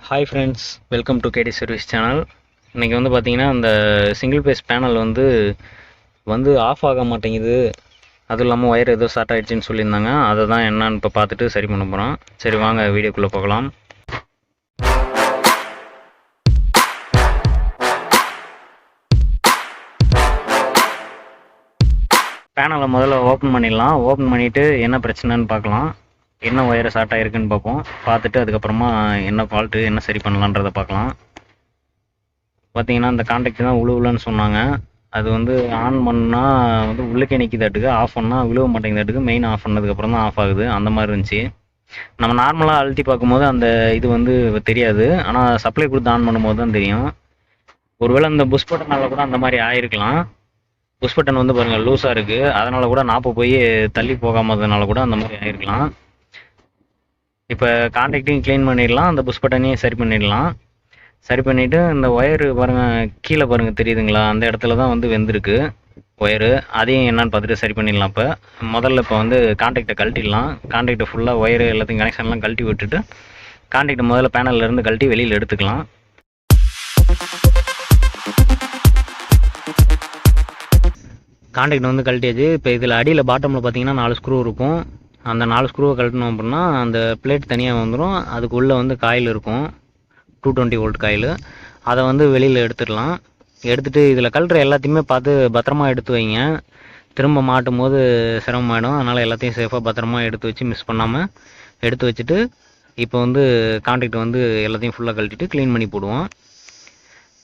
Hi friends, welcome to KD service channel. இன்றைக்கி வந்து பார்த்திங்கன்னா அந்த சிங்கிள் பேஸ் பேனல் வந்து ஆஃப் ஆக மாட்டேங்குது. அதுவும் இல்லாமல் ஒயர் ஏதோ ஷார்ட் ஆகிடுச்சின்னு சொல்லியிருந்தாங்க. அதை தான் என்னான்னு இப்போ பார்த்துட்டு சரி பண்ண போகிறோம். சரி வாங்க வீடியோக்குள்ளே போகலாம். பேனலை முதல்ல ஓப்பன் பண்ணிடலாம். ஓப்பன் பண்ணிவிட்டு என்ன பிரச்சனைன்னு பார்க்கலாம். என்ன ஒயரை ஷார்ட் ஆகிருக்குன்னு பார்ப்போம். பார்த்துட்டு அதுக்கப்புறமா என்ன ஃபால்ட்டு, என்ன சரி பண்ணலான்றதை பார்க்கலாம். பார்த்தீங்கன்னா அந்த கான்டாக்ட் தான் விழுவுலன்னு சொன்னாங்க. அது வந்து ஆன் பண்ணால் வந்து உள்ளுக்கே நிற்கிதாட்டுக்கு, ஆஃப் பண்ணால் விழுவ மாட்டேங்குதாட்டுக்கு. மெயின் ஆஃப் பண்ணதுக்கப்புறம் தான் ஆஃப் ஆகுது. அந்த மாதிரி இருந்துச்சு. நம்ம நார்மலாக அழுத்தி பார்க்கும்போது அந்த இது வந்து தெரியாது. ஆனால் சப்ளை கொடுத்து ஆன் பண்ணும்போது தான் தெரியும். ஒருவேளை அந்த புஷ் பட்டனால் கூட அந்த மாதிரி ஆயிருக்கலாம். புஷ் பட்டன் வந்து பாருங்கள் லூஸாக இருக்குது. அதனால் கூட நாப்பு போய் தள்ளி போகாமதுனால கூட அந்த மாதிரி ஆயிருக்கலாம். இப்போ கான்டாக்டையும் க்ளீன் பண்ணிடலாம், அந்த புஷ் பட்டனையும் சரி பண்ணிடலாம். சரி பண்ணிவிட்டு இந்த ஒயரு பாருங்கள், கீழே பாருங்கள் தெரியுதுங்களா, அந்த இடத்துல தான் வந்து வெந்திருக்கு ஒயரு. அதையும் என்னன்னு பார்த்துட்டு சரி பண்ணிடலாம். இப்போ வந்து கான்டாக்டை கழட்டிடலாம். கான்டாக்டை ஃபுல்லாக ஒயரு எல்லாத்தையும் கனெக்ஷன்லாம் கழட்டி விட்டுட்டு கான்டாக்டை முதல்ல பேனல்லேருந்து கழட்டி வெளியில் எடுத்துக்கலாம். கான்டாக்ட் வந்து கழட்டியாச்சு. இப்போ இதில் அடியில் பாட்டமில் பார்த்தீங்கன்னா 4 ஸ்க்ரூ இருக்கும். அந்த 4 ஸ்க்ரூவை கழட்டணும் அப்படின்னா அந்த பிளேட் தனியாக வந்துடும். அதுக்குள்ளே வந்து காயில் இருக்கும், 220 வோல்ட் காயில். அதை வந்து வெளியில் எடுத்துடலாம். எடுத்துகிட்டு இதில் கழட்டுற எல்லாத்தையுமே பார்த்து பத்திரமா எடுத்து வைங்க. திரும்ப மாட்டும் போது சிரமமாயிடும். அதனால் எல்லாத்தையும் சேஃபாக பத்திரமா எடுத்து வச்சு மிஸ் பண்ணாமல் எடுத்து வச்சுட்டு இப்போ வந்து கான்டாக்ட் வந்து எல்லாத்தையும் ஃபுல்லாக கழட்டிட்டு க்ளீன் பண்ணி போடுவோம்.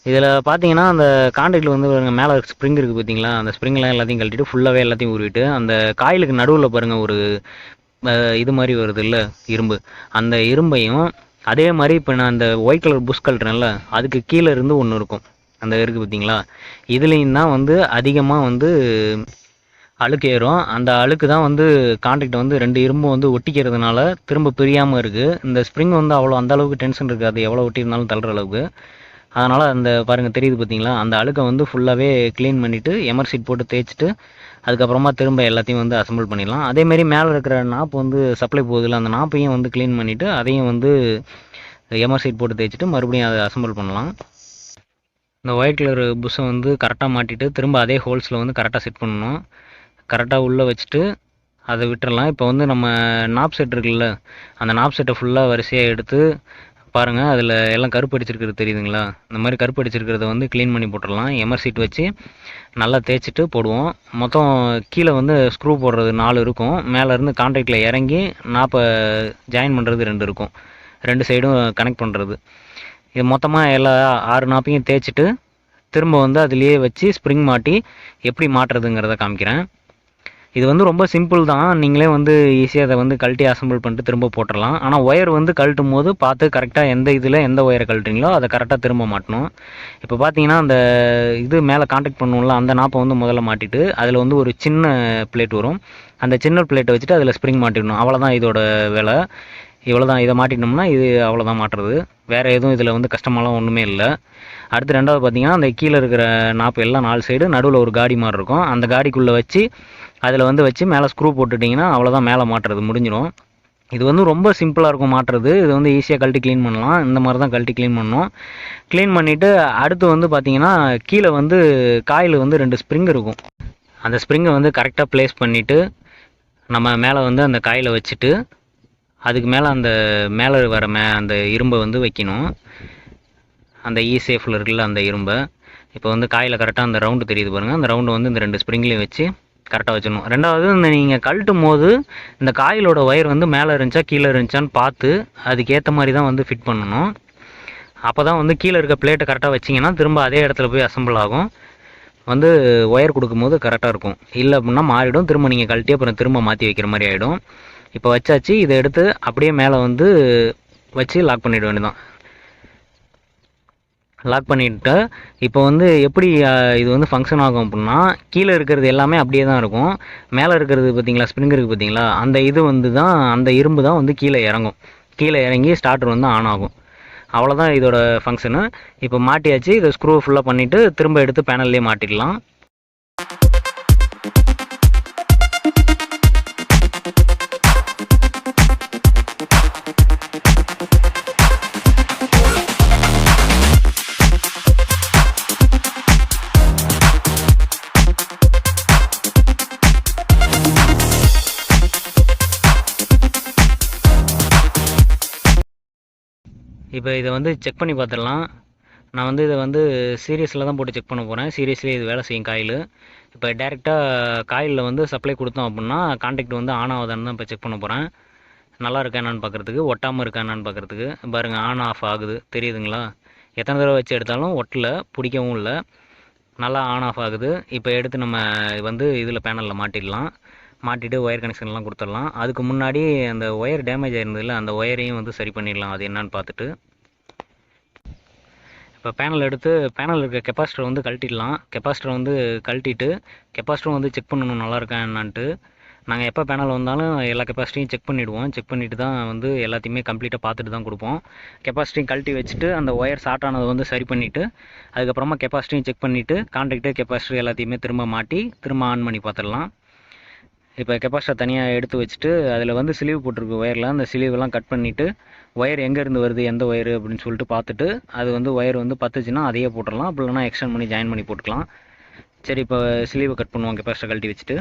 இதில் பார்த்தீங்கன்னா அந்த கான்டாக்டில் வந்து மேலே ஸ்ப்ரிங் இருக்குது பார்த்தீங்களா, அந்த ஸ்ப்ரிங்லாம் எல்லாத்தையும் கழட்டிட்டு ஃபுல்லாகவே எல்லாத்தையும் உருவிட்டு அந்த காயிலுக்கு நடுவில் பாருங்கள் ஒரு இது மாதிரி வருது இல்லை இரும்பு, அந்த இரும்பையும் அதே மாதிரி இப்போ நான் அந்த ஒயிட் கலர் புஷ் கழட்டுறேன்ல அதுக்கு கீழே இருந்து ஒன்று இருக்கும், அந்த இருக்குது பார்த்தீங்களா, இதுலேயும் தான் வந்து அதிகமாக வந்து அழுக்கு ஏறும். அந்த அழுக்கு தான் வந்து கான்டாக்ட் வந்து 2 இரும்பும் வந்து ஒட்டிக்கிறதுனால திரும்ப பிரியாமல் இருக்குது. இந்த ஸ்ப்ரிங் வந்து அந்த அளவுக்கு டென்ஷன் இருக்குது, அது எவ்வளோ ஒட்டியிருந்தாலும் தள்ளுற அளவுக்கு. அதனால் அந்த பாருங்கள் தெரியுது பார்த்தீங்களா, அந்த அழுக்கை வந்து ஃபுல்லாகவே க்ளீன் பண்ணிவிட்டு எமர்சீட் போட்டு தேய்ச்சிட்டு அதுக்கப்புறமா திரும்ப எல்லாத்தையும் வந்து அசம்பிள் பண்ணிடலாம். அதேமாரி மேலே இருக்கிற நாப்பு வந்து சப்ளை போகுதில்ல, அந்த நாப்பையும் வந்து க்ளீன் பண்ணிவிட்டு அதையும் வந்து எமர்சீட் போட்டு தேய்ச்சிட்டு மறுபடியும் அதை அசம்பிள் பண்ணலாம். இந்த ஒயிட் கலர் புஷ்ஷை வந்து கரெக்டாக மாட்டிட்டு திரும்ப அதே ஹோல்ஸில் வந்து கரெக்டாக செட் பண்ணணும். கரெக்டாக உள்ளே வச்சுட்டு அதை விட்டுறலாம். இப்போ வந்து நம்ம நாப் செட் இருக்குல்ல, அந்த நாப் செட்டை ஃபுல்லாக வரிசையாக எடுத்து பாருங்கள், அதில் எல்லாம் கருப்பு அடிச்சிருக்கிறது தெரியுதுங்களா, இந்த மாதிரி கருப்பு அடிச்சிருக்கிறத வந்து க்ளீன் பண்ணி போட்டுடலாம். எமர்சீட் வச்சு நல்லா தேய்ச்சிட்டு போடுவோம். மொத்தம் கீழே வந்து ஸ்க்ரூ போடுறது 4 இருக்கும். மேலேருந்து கான்டாக்டில் இறங்கி நாப்பை ஜாயின் பண்ணுறது 2 இருக்கும், 2 சைடும் கனெக்ட் பண்ணுறது. இது மொத்தமாக எல்லா 6 நாப்பையும் தேய்ச்சிட்டு திரும்ப வந்து அதுலேயே வச்சு ஸ்ப்ரிங் மாட்டி எப்படி மாட்டுறதுங்கிறத காமிக்கிறேன். இது வந்து ரொம்ப சிம்பிள் தான். நீங்களே வந்து ஈஸியாக அதை வந்து கழட்டி அசம்பிள் பண்ணிட்டு திரும்ப போட்டுடலாம். ஆனால் ஒயர் வந்து கழட்டும் போது பார்த்து கரெக்டாக எந்த ஒயரை கழட்டுறீங்களோ அதை கரெக்டாக திரும்ப மாட்டணும். இப்போ பார்த்தீங்கன்னா அந்த இது மேலே கான்டாக்ட் பண்ணுவோம்ல, அந்த நாப்பை வந்து முதல்ல மாட்டிட்டு அதில் வந்து ஒரு சின்ன பிளேட் வரும், அந்த சின்ன பிளேட்டை வச்சுட்டு அதில் ஸ்ப்ரிங் மாட்டிடணும். அவ்வளோதான் இதோட வேலை. இவ்வளோதான். இதை மாட்டிட்டோம்னா இது அவ்வளோதான் மாட்டுறது. வேறு எதுவும் இதில் வந்து கஷ்டமாலாம் ஒன்றுமே இல்லை. அடுத்து ரெண்டாவது பார்த்தீங்கன்னா அந்த கீழே இருக்கிற நாப்பு எல்லாம் 4 சைடு நடுவில் ஒரு காடி மாதிரி இருக்கும், அந்த காடிக்குள்ளே வச்சு அதில் வந்து வச்சு மேலே ஸ்க்ரூ போட்டுட்டிங்கன்னா அவ்வளோதான், மேலே மாட்டுறது முடிஞ்சிடும். இது வந்து ரொம்ப சிம்பிளாக இருக்கும் மாட்டுறது. இது வந்து ஈஸியாக கழட்டி க்ளீன் பண்ணலாம். இந்த மாதிரி தான் கழட்டி க்ளீன் பண்ணணும். க்ளீன் பண்ணிவிட்டு அடுத்து வந்து பார்த்திங்கன்னா கீழே வந்து காயில் வந்து 2 ஸ்ப்ரிங் இருக்கும். அந்த ஸ்ப்ரிங்கை வந்து கரெக்டாக ப்ளேஸ் பண்ணிவிட்டு நம்ம மேலே வந்து அந்த காயில் வச்சுட்டு அதுக்கு மேலே அந்த மேலே வர அந்த இரும்பை வந்து வைக்கணும். அந்த சேஃபில் இருக்குல்ல அந்த இரும்பை இப்போ வந்து காயில் கரெக்டாக அந்த ரவுண்டு தெரியுது பாருங்கள், அந்த ரவுண்டு வந்து இந்த 2 ஸ்ப்ரிங்லேயும் வச்சு கரெக்டாக வச்சிடணும். ரெண்டாவது இந்த நீங்கள் கழட்டும் போது இந்த காயிலோட ஒயர் வந்து மேலே இருந்துச்சா கீழே இருந்துச்சான்னு பார்த்து அதுக்கேற்ற மாதிரி தான் வந்து ஃபிட் பண்ணணும். அப்போ தான் வந்து கீழே இருக்க பிளேட்டை கரெக்டாக வச்சிங்கன்னா திரும்ப அதே இடத்துல போய் அசம்பிள் ஆகும், வந்து ஒயர் கொடுக்கும்போது கரெக்டாக இருக்கும். இல்லை அப்படின்னா மாறிடும், திரும்ப நீங்கள் கழட்டி அப்புறம் திரும்ப மாற்றி வைக்கிற மாதிரி ஆகிடும். இப்போ வச்சாச்சு. இதை எடுத்து அப்படியே மேலே வந்து வச்சு லாக் பண்ணிட வேண்டியதான். லாக் பண்ணிவிட்டு இப்போ வந்து எப்படி இது வந்து ஃபங்க்ஷன் ஆகும் அப்படின்னா, கீழே இருக்கிறது எல்லாமே அப்படியே தான் இருக்கும். மேலே இருக்கிறது பார்த்தீங்களா, ஸ்ப்ரிங் இருக்குது பார்த்தீங்களா, அந்த இது வந்து தான் அந்த இரும்பு தான் வந்து கீழே இறங்கும். கீழே இறங்கி ஸ்டார்டர் வந்து ஆன் ஆகும். அவ்வளோதான் இதோட ஃபங்க்ஷனு. இப்போ மாட்டியாச்சு. இதை ஸ்க்ரூ ஃபுல்லாக பண்ணிவிட்டு திரும்ப எடுத்து பேனல்லே மாட்டிடலாம். இப்போ இதை வந்து செக் பண்ணி பார்த்துடலாம். நான் வந்து இதை வந்து சீரியஸில் தான் போட்டு செக் பண்ண போகிறேன். சீரியஸ்லி இது வேலை செய்யும் காயில். இப்போ டேரெக்டாக காயிலில் வந்து சப்ளை கொடுத்தோம் அப்படின்னா கான்டாக்ட் வந்து ஆன் ஆகுதான்னு தான் இப்போ செக் பண்ண போகிறேன். நல்லா இருக்கா என்னன்னு பார்க்குறதுக்கு, ஒட்டாமல் இருக்கா என்னன்னு பார்க்குறதுக்கு. பாருங்கள், ஆன் ஆஃப் ஆகுது, தெரியுதுங்களா? எத்தனை தடவை வச்சு எடுத்தாலும் ஒட்டல, பிடிக்கவும் இல்லை, நல்லா ஆன் ஆஃப் ஆகுது. இப்போ எடுத்து நம்ம வந்து இதில் பேனலில் மாட்டிடலாம். மாட்டிட்டு ஒயர் கனெக்ஷன்லாம் கொடுத்துடலாம். அதுக்கு முன்னாடி அந்த ஒயர் டேமேஜ் ஆயிருந்ததில்ல, அந்த ஒயரையும் வந்து சரி பண்ணிடலாம், அது என்னன்னு பார்த்துட்டு. இப்போ பேனல் எடுத்து பேனல் இருக்க கெப்பாசிட்டர் வந்து கழட்டிடலாம். கெப்பாசிட்டர் வந்து கழட்டிட்டு கெப்பாசிட்டரும் வந்து செக் பண்ணணும் நல்லா இருக்கா என்னான்ட்டு. நாங்கள் எப்போ பேனல் வந்தாலும் எல்லா கெப்பாசிட்டியும் செக் பண்ணிவிடுவோம். செக் பண்ணிவிட்டு தான் வந்து எல்லாத்தையுமே கம்ப்ளீட்டாக பார்த்துட்டு தான் கொடுப்போம். கெப்பாசிட்டியும் கழட்டி வச்சுட்டு அந்த ஒயர் ஷார்ட் ஆனதை வந்து சரி பண்ணிவிட்டு அதுக்கப்புறமா கெப்பாசிட்டியும் செக் பண்ணிவிட்டு கான்டாக்டு கெப்பாசிட்டி எல்லாத்தையுமே திரும்ப மாட்டி திரும்ப ஆன் பண்ணி பார்த்துடலாம். இப்போ கெப்பாசிட்டர் தனியாக எடுத்து வச்சுட்டு அதில் வந்து ஸ்லீவ் போட்டிருக்கு ஒயரில், அந்த ஸ்லீவெல்லாம் கட் பண்ணிவிட்டு ஒயர் எங்கேருந்து வருது எந்த ஒயரு அப்படின்னு சொல்லிட்டு பார்த்துட்டு அது வந்து ஒயர் வந்து பத்துச்சுன்னா அதையே போட்டுடலாம். அப்படி இல்லைனா எக்ஸ்டெண்ட் பண்ணி ஜாயின் பண்ணி போட்டுக்கலாம். சரி, இப்போ ஸ்லீவை கட் பண்ணுவோம் கெப்பாசிட்டர் கழட்டி வச்சுட்டு.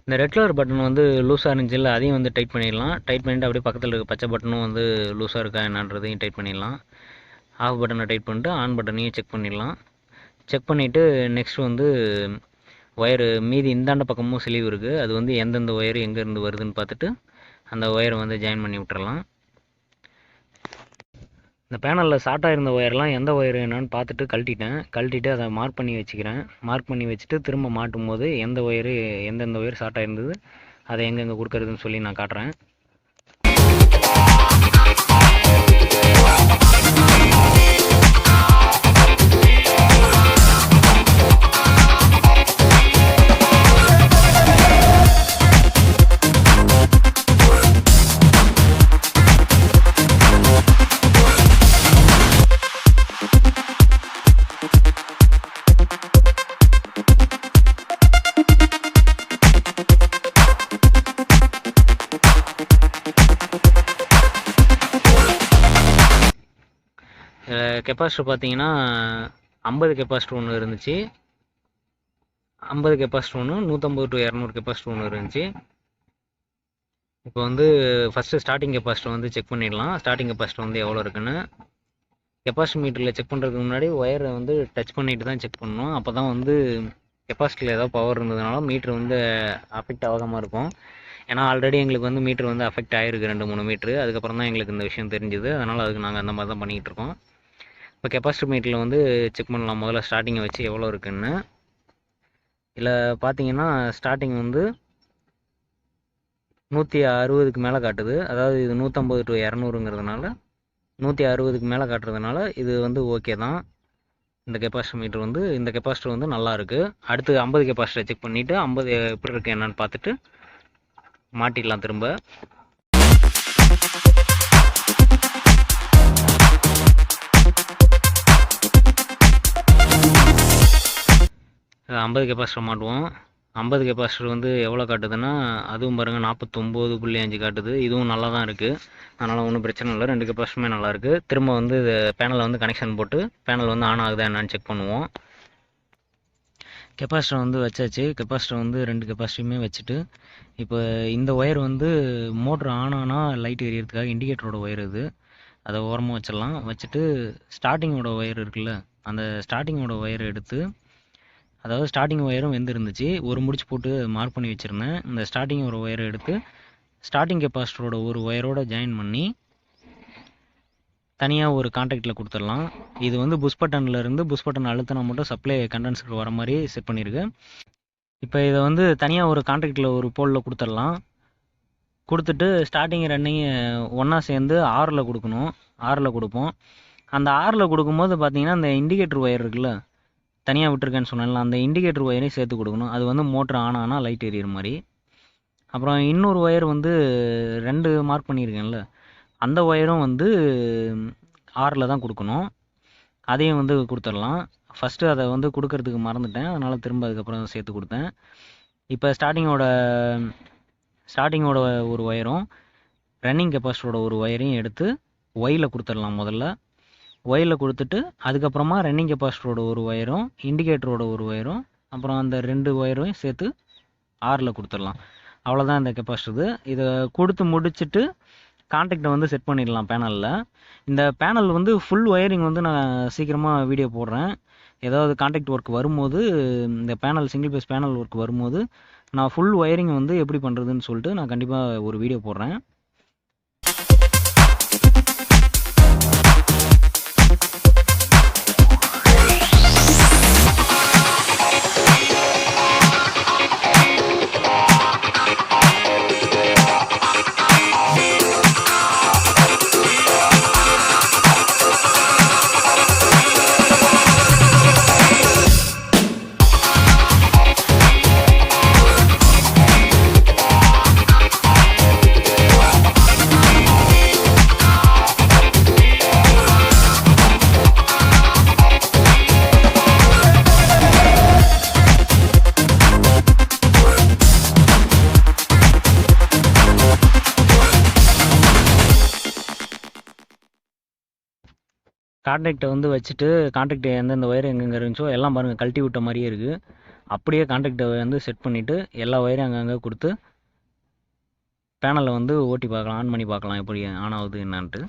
இந்த ரெட் கலர் பட்டன் வந்து லூஸாக இருந்துச்சுல்ல, அதையும் வந்து டைட் பண்ணிடலாம். டைட் பண்ணிவிட்டு அப்படியே பக்கத்தில் இருக்க பச்சை பட்டனும் வந்து லூஸாக இருக்கா என்னன்றதையும் டைட் பண்ணிடலாம். ஆஃப் பட்டனை டைட் பண்ணிட்டு ஆன் பட்டனையும் செக் பண்ணிடலாம். செக் பண்ணிவிட்டு நெக்ஸ்ட் வந்து ஒயரு மீதி இந்தாண்ட பக்கமும் ஸ்லீவ் இருக்குது, அது வந்து எந்தெந்த ஒயரு எங்கேருந்து வருதுன்னு பார்த்துட்டு அந்த ஒயரை வந்து ஜாயின் பண்ணி விட்டுறலாம். இந்த பேனலில் ஷார்ட்டாக இருந்த ஒயர்லாம் எந்த ஒயர் என்னன்னு பார்த்துட்டு கழட்டிட்டு அதை மார்க் பண்ணி வச்சுக்கிறேன். மார்க் பண்ணி வச்சுட்டு திரும்ப மாட்டும் போது எந்த ஒயரு எந்தெந்த ஒயர் ஷார்ட்டாக இருந்தது அதை எங்கெங்கே கொடுக்குறதுன்னு சொல்லி நான் காட்டுறேன். கெப்பாசிட்டர் பார்த்தீங்கன்னா 50 கெப்பாசிட்டர் ஒன்று இருந்துச்சு, 50 கெப்பாசிட்டர் ஒன்று, 150 to 200 கெப்பாசிட்டர் ஒன்று இருந்துச்சு. இப்போ வந்து ஃபஸ்ட்டு ஸ்டார்டிங் கெப்பாசிட்டர் வந்து செக் பண்ணிடலாம். ஸ்டார்டிங் கெப்பாசிட்டர் வந்து எவ்வளோ இருக்குன்னு. கெப்பாசிட்டி மீட்டரில் செக் பண்ணுறதுக்கு முன்னாடி ஒயரை வந்து டச் பண்ணிட்டு தான் செக் பண்ணணும். அப்போ தான் வந்து கெப்பாசிட்டியில் ஏதாவது பவர் இருந்ததுனால மீட்ரு வந்து அஃபெக்ட் ஆகாமல் இருக்கும். ஏன்னா ஆல்ரெடி எங்களுக்கு வந்து மீட்ரு வந்து அஃபெக்ட் ஆகிருக்கு 2-3 மீட்ரு. அதுக்கப்புறம் தான் எங்களுக்கு இந்த விஷயம் தெரிஞ்சுது. அதனால் அதுக்கு நாங்கள் அந்த மாதிரி தான் பண்ணிகிட்டு இருக்கோம். இப்போ கெப்பாசிட்டி மீட்டரில் வந்து செக் பண்ணலாம் முதல்ல ஸ்டார்டிங்கை வச்சு எவ்வளோ இருக்குன்னு. இதில் பார்த்தீங்கன்னா ஸ்டார்டிங் வந்து 160க்கு மேலே காட்டுது. அதாவது இது 150 to 200ங்கிறதுனால 160க்கு மேலே காட்டுறதுனால இது வந்து ஓகே தான். இந்த கெப்பாசிட்டர் மீட்டர் வந்து இந்த கெப்பாசிட்டர் வந்து நல்லாயிருக்கு. அடுத்து 50 கெப்பாசிட்டரை செக் பண்ணிவிட்டு 50 எப்படி இருக்குது என்னன்னு பார்த்துட்டு மாட்டிடலாம் திரும்ப. 50 கெப்பாசிட்டர் மாட்டுவோம். 50 கெப்பாசிட்டர் வந்து எவ்வளோ காட்டுதுன்னா அதுவும் பாருங்கள் 49.5 காட்டுது. இதுவும் நல்லா தான் இருக்குது, அதனால் ஒன்றும் பிரச்சனை இல்லை. 2 கெப்பாசிட்டருமே நல்லாயிருக்கு. திரும்ப வந்து பேனலில் வந்து கனெக்ஷன் போட்டு பேனல் வந்து ஆன் ஆகுதா என்னான்னு செக் பண்ணுவோம். கெப்பாசிட்டர் வந்து வச்சாச்சு. கெப்பாசிட்டர் வந்து 2 கெப்பாசிட்டியுமே வச்சுட்டு இப்போ இந்த ஒயர் வந்து மோட்ரு ஆன் ஆனால் லைட் எரியறதுக்காக இண்டிகேட்டரோட ஒயர் இது, அதை ஓரமாக வச்சிடலாம். வச்சுட்டு ஸ்டார்டிங்கோட ஒயர் இருக்குல்ல, அந்த ஸ்டார்டிங்கோட ஒயரை எடுத்து, அதாவது ஸ்டார்டிங் ஒயரும் இருந்துச்சு, ஒரு முடிச்சு போட்டு மார்க் பண்ணி வச்சுருந்தேன். இந்த ஸ்டார்டிங் ஒரு ஒயரை எடுத்து ஸ்டார்டிங் கெப்பாசிட்டரோட ஒரு ஒயரோட ஜாயின் பண்ணி தனியாக ஒரு கான்டாக்டில் கொடுத்துடலாம். இது வந்து புஷ் பட்டன்லேருந்து புஷ் பட்டன் அழுத்தினா மட்டும் சப்ளை கண்டென்சருக்கு வர மாதிரி செட் பண்ணியிருக்கு. இப்போ இதை வந்து தனியாக ஒரு கான்டாக்டில் ஒரு போலில் கொடுத்துடலாம். கொடுத்துட்டு ஸ்டார்டிங் ரன்னிங் ஒன்றா சேர்ந்து 6ல் கொடுக்கணும். 6ல் கொடுப்போம். அந்த 6ல் கொடுக்கும்போது பார்த்தீங்கன்னா இந்த இண்டிகேட்டர் ஒயர் இருக்குல்ல, தனியாக விட்டுருக்கேன்னு சொன்னால அந்த இண்டிகேட்டர் ஒயரையும் சேர்த்து கொடுக்கணும். அது வந்து மோட்ரு ஆன் ஆனால் லைட் எரியிற மாதிரி. அப்புறம் இன்னொரு ஒயர் வந்து 2 மார்க் பண்ணியிருக்கேன்ல, அந்த ஒயரும் வந்து 6ல் தான் கொடுக்கணும். அதையும் வந்து கொடுத்துடலாம். ஃபஸ்ட்டு அதை வந்து கொடுக்கறதுக்கு மறந்துட்டேன், அதனால் திரும்ப அதுக்கப்புறம் சேர்த்து கொடுத்தேன். இப்போ ஸ்டார்டிங்கோட ஒரு ஒயரும் ரன்னிங் கெப்பாசிட்டரோட ஒரு ஒயரையும் எடுத்து ஒயில் கொடுத்துடலாம். முதல்ல ஒயில் கொடுத்துட்டு அதுக்கப்புறமா ரன்னிங் கெப்பாசிட்டரோட ஒரு ஒயரும் இண்டிகேட்டரோட ஒரு ஒயரும் அப்புறம் அந்த 2 ஒயரையும் சேர்த்து ஆரில் கொடுத்துடலாம். அவ்வளோதான் இந்த கெப்பாசிட்டர். இதை கொடுத்து முடிச்சுட்டு கான்டாக்டை வந்து செட் பண்ணிடலாம் பேனலில். இந்த பேனல் வந்து ஃபுல் ஒயரிங் வந்து நான் சீக்கிரமாக வீடியோ போடுறேன். ஏதாவது கான்டாக்ட் ஒர்க் வரும்போது, இந்த panel single phase panel work வரும்போது நான் ஃபுல் ஒயரிங் வந்து எப்படி பண்ணுறதுன்னு சொல்லிட்டு நான் கண்டிப்பாக ஒரு வீடியோ போடுறேன். கான்டாக்டை வந்து வச்சுட்டு கான்டாக்ட் எந்தெந்த ஒயர் எங்கெங்கே இருந்துச்சோ எல்லாம் பாருங்கள் கழட்டி விட்ட மாதிரியே இருக்குது. அப்படியே கான்டாக்டை வந்து செட் பண்ணிவிட்டு எல்லா ஒயரையும் அங்கங்கே கொடுத்து பேனலை வந்து ஓட்டி பார்க்கலாம், ஆன் பண்ணி பார்க்கலாம் எப்படி ஆன் ஆகுது என்னான்ட்டு.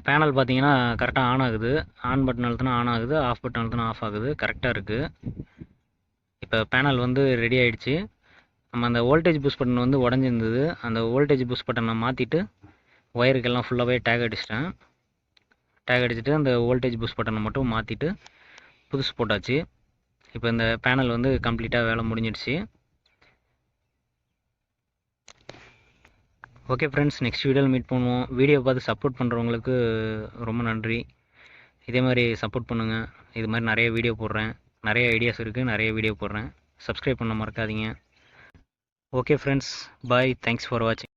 பேனல் பார்த்தீங்கன்னா கரெக்டாக ஆன் ஆகுது. ஆன் பட்டன் அழுத்தினா ஆன் ஆகுது, ஆஃப் பட்டன் அழுத்தினா ஆஃப் ஆகுது. கரெக்டாக இருக்குது. இப்போ பேனல் வந்து ரெடி ஆகிடுச்சு. நம்ம அந்த வோல்டேஜ் பூஸ்ட் பட்டன் வந்து உடஞ்சிருந்தது, அந்த வோல்டேஜ் பூஸ்ட் பட்டனை மாற்றிட்டு ஒயருக்கெல்லாம் ஃபுல்லாகவே டேக் அடிச்சிட்டேன். டேக் அடிச்சுட்டு அந்த வோல்டேஜ் பூஸ்ட் பட்டனை மட்டும் மாற்றிட்டு புதுசு போட்டாச்சு. இப்போ இந்த பேனல் வந்து கம்ப்ளீட்டாக வேலை முடிஞ்சிடுச்சு. ஓகே ஃப்ரெண்ட்ஸ், நெக்ஸ்ட் வீடியோவில் மீட் பண்ணுவோம். வீடியோ பார்த்து சப்போர்ட் பண்ணுறவங்களுக்கு ரொம்ப நன்றி. இதே மாதிரி சப்போர்ட் பண்ணுங்கள். இது மாதிரி நிறைய வீடியோ போடுறேன், நிறைய ஐடியாஸ் இருக்குது, நிறைய வீடியோ போடுறேன். சப்ஸ்கிரைப் பண்ண மறக்காதீங்க. Okay friends, bye. Thanks for வாட்சிங்.